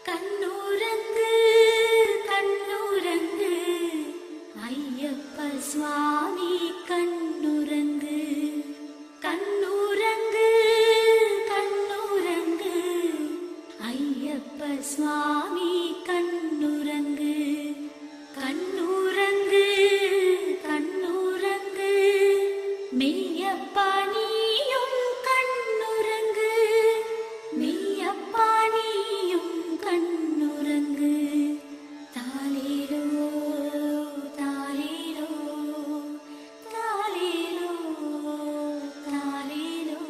கண்ணுறங்கு கண்ணுறங்கு ஐயப்ப சுவாமி கண்ணுறங்கு கண்ணுறங்கு கண்ணுறங்கு ஐயப்ப சுவாமி கண்ணுறங்கு கண்ணுறங்கு கண்ணுறங்கு மெய்யப்பா நீயும் கண்ணுறங்கு மெய்யப்பா நீயும் கண்ணுறங்கு தாலேலோ தாலேலோ தாலேலோ தாலேலோ